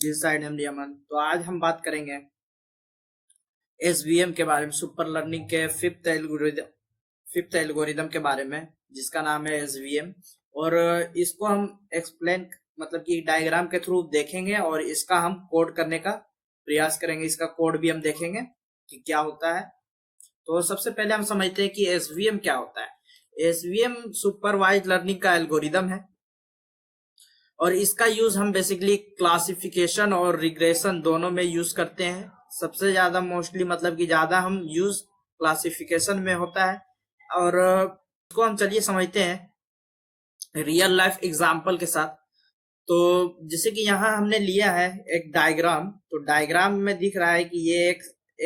This side MD अमन। तो आज हम बात करेंगे एसवीएम के बारे में, सुपर लर्निंग के फिफ्थ एल्गोरिदम के बारे में, जिसका नाम है एसवीएम। और इसको हम एक्सप्लेन मतलब कि डायग्राम के थ्रू देखेंगे और इसका हम कोड करने का प्रयास करेंगे। इसका कोड भी हम देखेंगे कि क्या होता है। तो सबसे पहले हम समझते हैं कि एसवीएम क्या होता है। एसवीएम सुपरवाइज्ड लर्निंग का एल्गोरिदम है और इसका यूज हम बेसिकली क्लासिफिकेशन और रिग्रेशन दोनों में यूज करते हैं। सबसे ज्यादा मोस्टली मतलब कि ज्यादा हम यूज क्लासिफिकेशन में होता है। और इसको हम चलिए समझते हैं रियल लाइफ एग्जांपल के साथ। तो जैसे कि यहाँ हमने लिया है एक डायग्राम। तो डायग्राम में दिख रहा है कि ये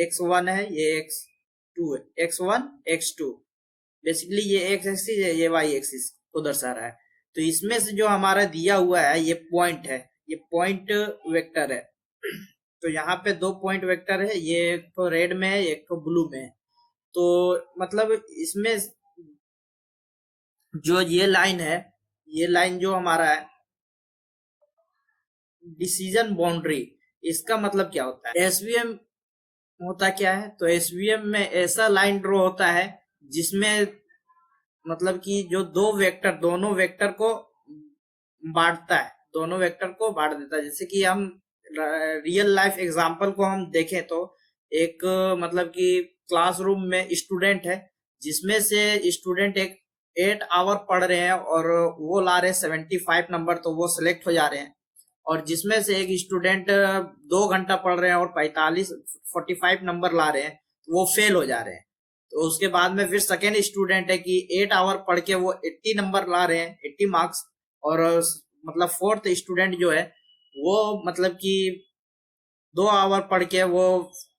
x1 है, ये x2 है, x1 x2। बेसिकली ये x एक्सिस है, ये y एक्सिस को दर्शा रहा है। तो इसमें से जो हमारा दिया हुआ है ये पॉइंट है, ये पॉइंट वेक्टर है। तो यहाँ पे दो पॉइंट वेक्टर है, ये एक तो रेड में है, एक तो ब्लू में है। तो मतलब इसमें जो ये लाइन है, ये लाइन जो हमारा है डिसीजन बाउंड्री, इसका मतलब क्या होता है। एसवीएम होता क्या है, तो एसवीएम में ऐसा लाइन ड्रॉ होता है जिसमें मतलब कि जो दोनों वेक्टर को बांटता है, दोनों वेक्टर को बांट देता है। जैसे कि हम रियल लाइफ एग्जांपल को हम देखें तो एक मतलब कि क्लासरूम में स्टूडेंट है, जिसमें से स्टूडेंट एक 8 आवर पढ़ रहे हैं और वो ला रहे हैं 75 नंबर, तो वो सिलेक्ट हो जा रहे हैं। और जिसमें से एक स्टूडेंट 2 घंटा पढ़ रहे हैं और 45 नंबर ला रहे हैं, वो फेल हो जा रहे हैं। तो उसके बाद में फिर सेकेंड स्टूडेंट है कि 8 आवर पढ़ के वो 80 नंबर ला रहे हैं, 80 मार्क्स। और मतलब फोर्थ स्टूडेंट जो है वो मतलब कि 2 आवर पढ़ के वो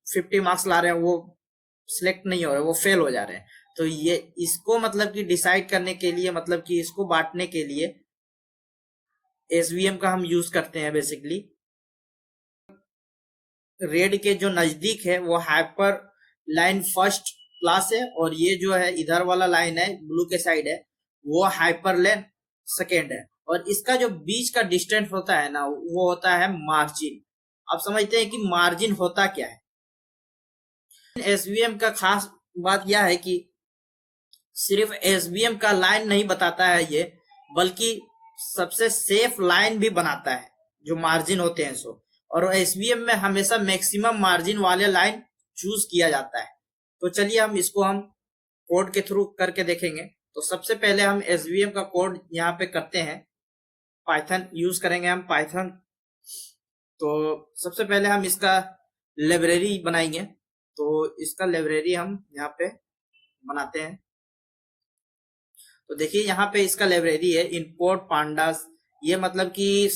50 मार्क्स ला रहे हैं, वो सिलेक्ट नहीं हो रहे, वो फेल हो जा रहे हैं। तो ये इसको मतलब कि डिसाइड करने के लिए, मतलब कि इसको बांटने के लिए एसवीएम का हम यूज करते हैं। बेसिकली रेड के जो नजदीक है वो हाइपर लाइन फर्स्ट क्लास है, और ये जो है इधर वाला लाइन है ब्लू के साइड है, वो हाइपर लाइन सेकेंड है। और इसका जो बीच का डिस्टेंस होता है ना, वो होता है मार्जिन। आप समझते हैं कि मार्जिन होता क्या है। एसवीएम का खास बात यह है कि सिर्फ एसवीएम का लाइन नहीं बताता है ये, बल्कि सबसे सेफ लाइन भी बनाता है जो मार्जिन होते हैं सो। और एसवीएम में हमेशा मैक्सिमम मार्जिन वाले लाइन चूज किया जाता है। तो चलिए हम कोड के थ्रू करके देखेंगे। तो सबसे पहले हम एसवीएम का कोड यहाँ पे करते हैं। पाइथन यूज करेंगे हम, पाइथन। तो सबसे पहले हम इसका लाइब्रेरी बनाएंगे। तो इसका लाइब्रेरी हम यहाँ पे बनाते हैं। तो देखिए यहाँ पे इसका लाइब्रेरी है इंपोर्ट पांडास। ये मतलब कि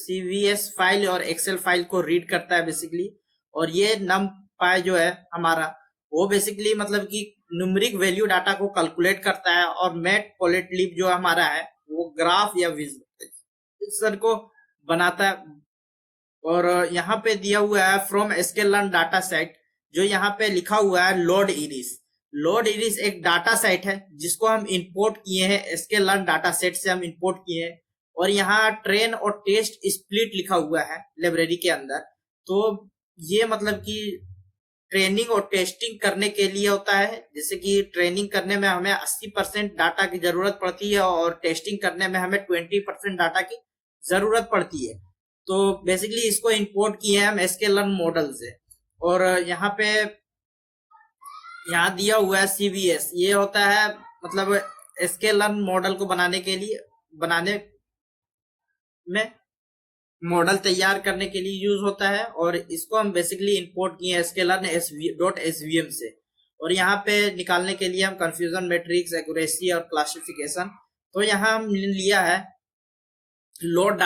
सीवीएस फाइल और एक्सेल फाइल को रीड करता है बेसिकली। और ये नम पाई जो है हमारा, वो बेसिकली मतलब कि न्यूमेरिक वैल्यू डाटा को कैलकुलेट करता है। और मैट पोलिटलिब जो हमारा है वो ग्राफ या विजुअलाइजेशन को बनाता है। और यहाँ पे दिया हुआ है फ्रॉम sklearn डाटा सेट, जो यहाँ पे लिखा हुआ है लोड इरिस। लोड इरिस एक डाटा सेट है जिसको हम इंपोर्ट किए हैं, sklearn डाटा सेट से हम इंपोर्ट किए हैं। और यहाँ ट्रेन और टेस्ट स्प्लिट लिखा हुआ है लाइब्रेरी के अंदर। तो ये मतलब कि ट्रेनिंग और टेस्टिंग करने के लिए होता है। जैसे कि ट्रेनिंग करने में हमें 80% डाटा की जरूरत पड़ती है और टेस्टिंग करने में हमें 20% डाटा की जरूरत पड़ती है। तो बेसिकली इसको इंपोर्ट किए हैं हम sklearn मॉडल से। और यहाँ पे यहाँ दिया हुआ है सीवीएस, ये होता है मतलब sklearn मॉडल को बनाने में मॉडल तैयार करने के लिए यूज होता है। और इसको हम बेसिकली इंपोर्ट किए sklearn.svm से। और यहाँ पे निकालने के लिए हम कंफ्यूजन मैट्रिक्स, एक्यूरेसी और क्लासिफिकेशन। तो यहाँ हम लिया है लोड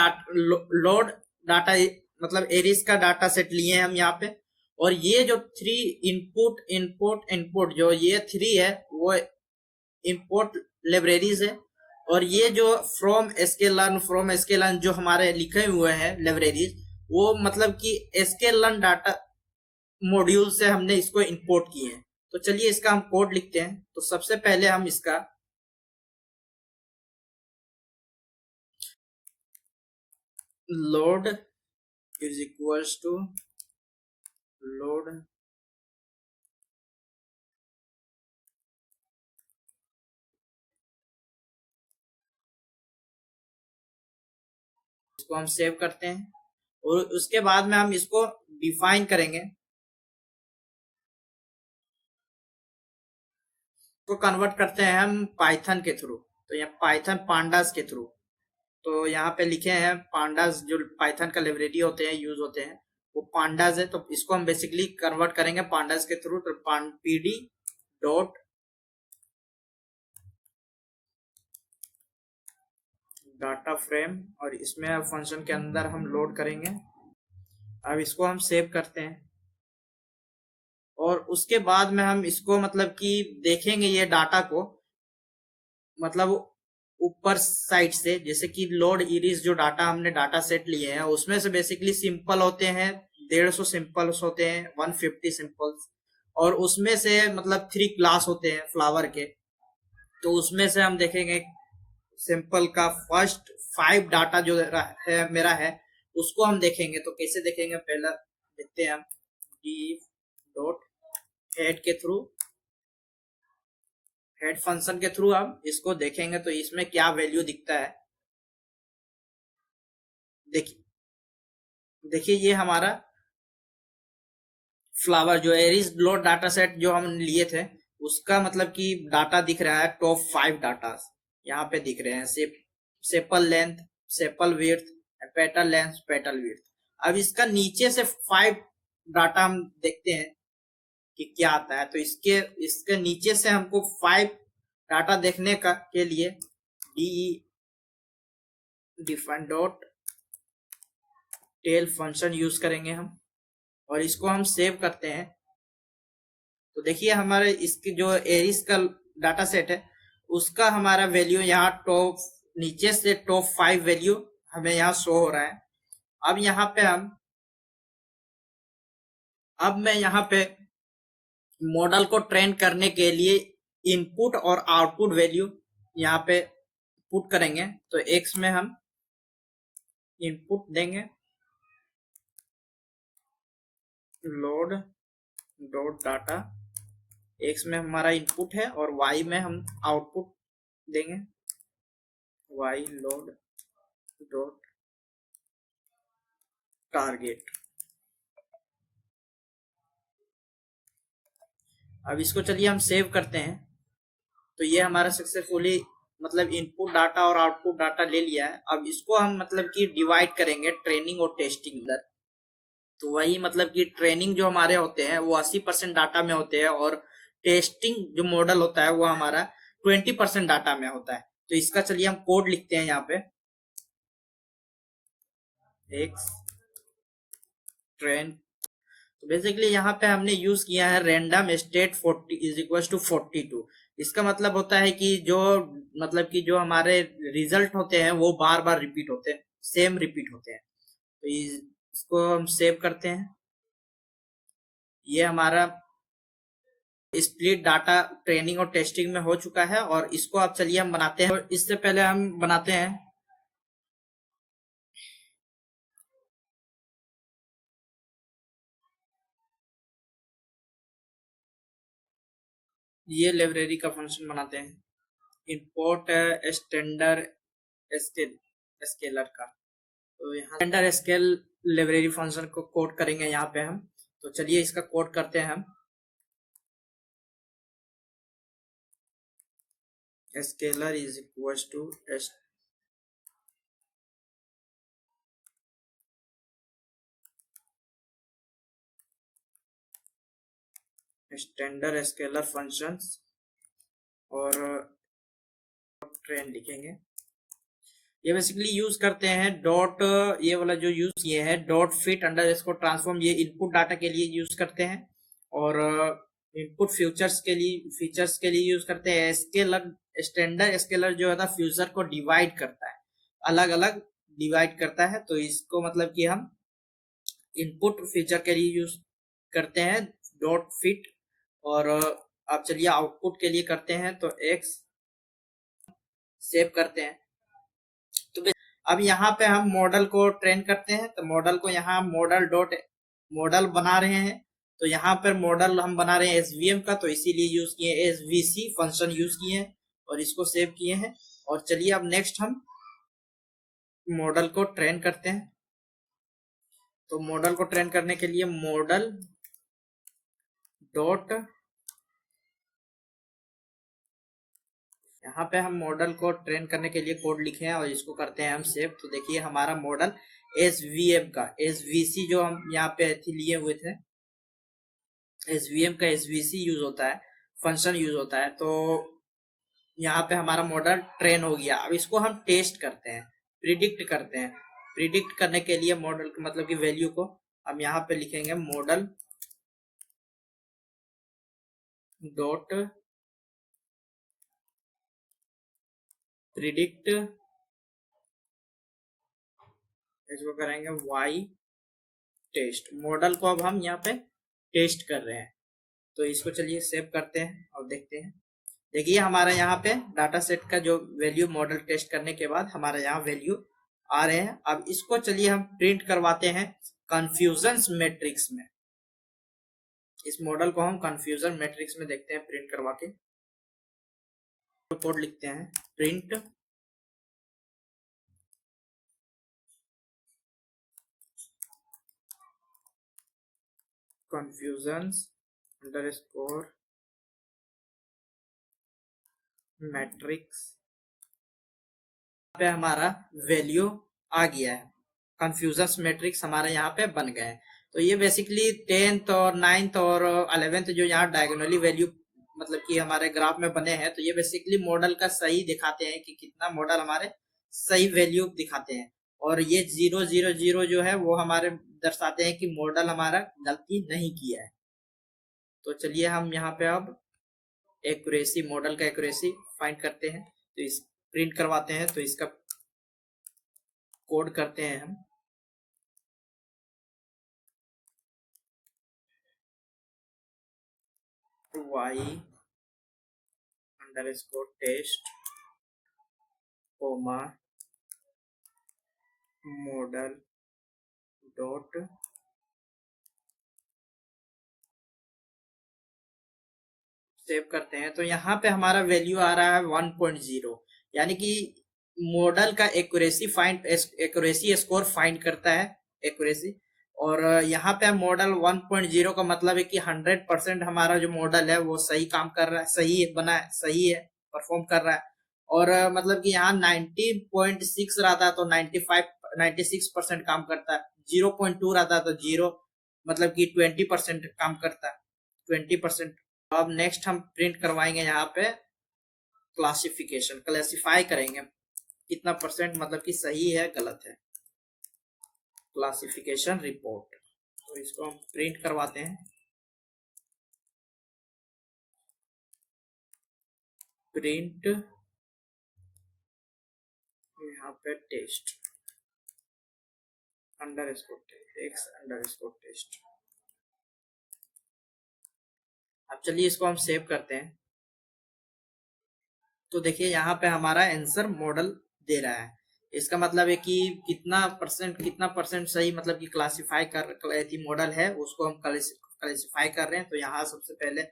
डाटा मतलब एरिस का डाटा सेट लिए हैं हम यहाँ पे। और ये जो 3 इनपुट जो ये 3 है वो इंपोर्ट लाइब्रेरीज है। और ये जो फ्रॉम sklearn जो हमारे लिखे हुए हैं लाइब्रेरीज, वो मतलब कि sklearn डाटा मॉड्यूल से हमने इसको इंपोर्ट किए हैं। तो चलिए इसका हम कोड लिखते हैं। तो सबसे पहले हम इसका load is equals to load इसको हम सेव करते हैं और उसके बाद में हम इसको डिफाइन करेंगे, को कन्वर्ट करते हैं हम पाइथन के थ्रू। तो यहाँ पाइथन पांडास के थ्रू, तो यहाँ पे लिखे हैं पांडास, जो पाइथन का लाइब्रेरी होते हैं यूज होते हैं वो पांडास है। तो इसको हम बेसिकली कन्वर्ट करेंगे पांडास के थ्रू। तो पीडी डॉट डाटा फ्रेम और इसमें फंक्शन के अंदर हम लोड करेंगे। अब इसको हम सेव करते हैं और उसके बाद में हम इसको मतलब कि देखेंगे ये डाटा को, मतलब ऊपर साइड से, जैसे कि लोड इरिस जो डाटा हमने डाटा सेट लिए हैं उसमें से बेसिकली सिंपल होते हैं 150 सिंपल्स होते हैं, 150 सिंपल्स, और उसमें से मतलब 3 क्लास होते हैं फ्लावर के। तो उसमें से हम देखेंगे सिंपल का फर्स्ट 5 डाटा जो है मेरा है उसको हम देखेंगे। तो कैसे देखेंगे, पहला देखते हैं हम डी डॉट हेड के थ्रू, हेड फंक्शन के थ्रू हम इसको देखेंगे तो इसमें क्या वैल्यू दिखता है। देखिए देखिए ये हमारा फ्लावर जो एरिस लोड डाटा सेट जो हम लिए थे उसका मतलब कि डाटा दिख रहा है, टॉप 5 डाटा यहाँ पे दिख रहे हैं, sepal length, sepal width, petal length, petal width. अब इसका नीचे से 5 डाटा हम देखते हैं कि क्या आता है। तो इसके नीचे से हमको 5 डाटा देखने का के लिए d define dot tail function use करेंगे हम और इसको हम सेव करते हैं। तो देखिए हमारे इसकी जो एरिस का डाटा सेट है उसका हमारा वैल्यू यहाँ टॉप, नीचे से टॉप 5 वैल्यू हमें यहाँ शो हो रहा है। अब यहाँ पे मैं यहाँ पे मॉडल को ट्रेन करने के लिए इनपुट और आउटपुट वैल्यू यहाँ पे पुट करेंगे। तो एक्स में हम इनपुट देंगे लोड डॉट डाटा, एक्स में हमारा इनपुट है और वाई में हम आउटपुट देंगे वाई लोड डॉट टारगेट। अब इसको चलिए हम सेव करते हैं। तो ये हमारा सक्सेसफुली मतलब इनपुट डाटा और आउटपुट डाटा ले लिया है। अब इसको हम मतलब कि डिवाइड करेंगे ट्रेनिंग और टेस्टिंग अंदर। तो वही मतलब कि ट्रेनिंग जो हमारे होते हैं वो 80% डाटा में होते हैं और टेस्टिंग जो मॉडल होता है वो हमारा 20% डाटा में होता है। तो इसका चलिए हम कोड लिखते हैं यहाँ पे, एक्स ट्रेन। तो बेसिकली यहाँ पे हमने यूज किया है random state 40 is equal to 42। इसका मतलब होता है कि जो मतलब कि जो हमारे रिजल्ट होते हैं वो बार बार रिपीट होते हैं, सेम रिपीट होते हैं। तो इसको हम सेव करते हैं। ये हमारा स्प्लिट डाटा ट्रेनिंग और टेस्टिंग में हो चुका है और इसको अब चलिए हम बनाते हैं। और इससे पहले हम बनाते हैं ये लाइब्रेरी का फंक्शन बनाते हैं, इंपोर्ट स्टैंडर्ड स्केलर का। तो यहाँ स्टैंडर्ड स्केल लाइब्रेरी फंक्शन को कोड करेंगे यहाँ पे हम। तो चलिए इसका कोड करते हैं हम, scaler is equal to standard scaler functions और ट्रेन लिखेंगे। ये बेसिकली यूज करते हैं डॉट, ये वाला जो यूज किए हैं डॉट फिट अंडर इसको ट्रांसफॉर्म, ये इनपुट डाटा के लिए यूज करते हैं और इनपुट फीचर्स के लिए यूज करते हैं। स्केलर स्टैंडर्ड स्केलर जो है फ्यूचर को डिवाइड करता है, अलग अलग डिवाइड करता है। तो इसको मतलब कि हम इनपुट फीचर के लिए यूज करते हैं डॉट फिट। और अब चलिए आउटपुट के लिए करते हैं। तो एक्स सेव करते हैं। तो अब यहाँ पे हम मॉडल को ट्रेन करते हैं, तो मॉडल को यहाँ मॉडल बना रहे हैं। तो यहाँ पर मॉडल हम बना रहे हैं एसवीएम का, तो इसीलिए यूज किए एसवीसी फंक्शन यूज किए हैं और इसको सेव किए हैं। और चलिए अब नेक्स्ट हम मॉडल को ट्रेन करते हैं। तो मॉडल को ट्रेन करने के लिए मॉडल डॉट, यहाँ पे हम मॉडल को ट्रेन करने के लिए कोड लिखे हैं और इसको करते हैं हम सेव। तो देखिए हमारा मॉडल एसवीएम का एसवीसी जो हम यहाँ पे लिए हुए थे, एसवीएम का एसवीसी यूज होता है, फंक्शन यूज होता है। तो यहाँ पे हमारा मॉडल ट्रेन हो गया। अब इसको हम टेस्ट करते हैं, प्रिडिक्ट करते हैं। प्रिडिक्ट करने के लिए मॉडल मतलब की वैल्यू को हम यहाँ पे लिखेंगे मॉडल डॉट प्रिडिक्ट, इसको करेंगे वाई टेस्ट। मॉडल को अब हम यहाँ पे टेस्ट कर रहे हैं। तो इसको चलिए सेव करते हैं और देखते हैं। देखिए हमारा यहाँ पे डाटा सेट का जो वैल्यू मॉडल टेस्ट करने के बाद हमारा यहाँ वैल्यू आ रहे हैं। अब इसको चलिए हम प्रिंट करवाते हैं कंफ्यूजन मैट्रिक्स में। इस मॉडल को हम कंफ्यूजन मैट्रिक्स में देखते हैं प्रिंट करवा के। कोड लिखते हैं प्रिंट कंफ्यूजन अंडरस्कोर मैट्रिक्स पे हमारा वैल्यू आ गया है। कंफ्यूजन मैट्रिक्स हमारे यहाँ पे बन गए हैं। तो ये बेसिकली 10th और 9th और 11th जो यहाँ डायगोनली वैल्यू मतलब कि हमारे ग्राफ में बने हैं, तो ये बेसिकली मॉडल का सही दिखाते हैं कि कितना मॉडल हमारे सही वैल्यू दिखाते हैं। और ये 0 0 0 जो है वो हमारे दर्शाते हैं कि मॉडल हमारा गलती नहीं किया है। तो चलिए हम यहाँ पे अब एक्यूरेसी, मॉडल का एक्यूरेसी फाइंड करते हैं। तो इस प्रिंट करवाते हैं। तो इसका कोड करते हैं हम y underscore test comma model dot save करते हैं। तो यहाँ पे हमारा वैल्यू आ रहा है 1.0, यानी कि मॉडल का एक्यूरेसी स्कोर फाइंड करता है एक्यूरेसी। और यहाँ पे मॉडल 1.0 का मतलब है कि 100% हमारा जो मॉडल है वो सही काम कर रहा है, सही बना है, सही है, परफॉर्म कर रहा है। और मतलब कि यहाँ 90.6 रहता है तो 96% काम करता है। 0.2 रहता है तो 0 मतलब कि 20% काम करता है, 20%। अब नेक्स्ट हम प्रिंट करवाएंगे यहाँ पे क्लासिफिकेशन, क्लासिफाई करेंगे कितना परसेंट मतलब कि सही है गलत है, क्लासिफिकेशन रिपोर्ट। तो इसको हम प्रिंट करवाते हैं प्रिंट यहाँ पे टेस्ट अंडरस्कोर टेस्ट। अब चलिए इसको हम सेव करते हैं। तो देखिए यहाँ पे हमारा आंसर मॉडल दे रहा है। इसका मतलब है कि कितना परसेंट सही मतलब कि क्लासिफाई कर मॉडल है उसको हम क्लासिफाई कर रहे हैं। तो यहाँ सबसे पहले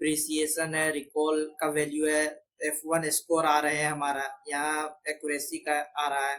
प्रिसिएशन है, रिकॉल का वैल्यू है, F1 स्कोर आ रहे हैं हमारा, यहाँ एक्यूरेसी का आ रहा है।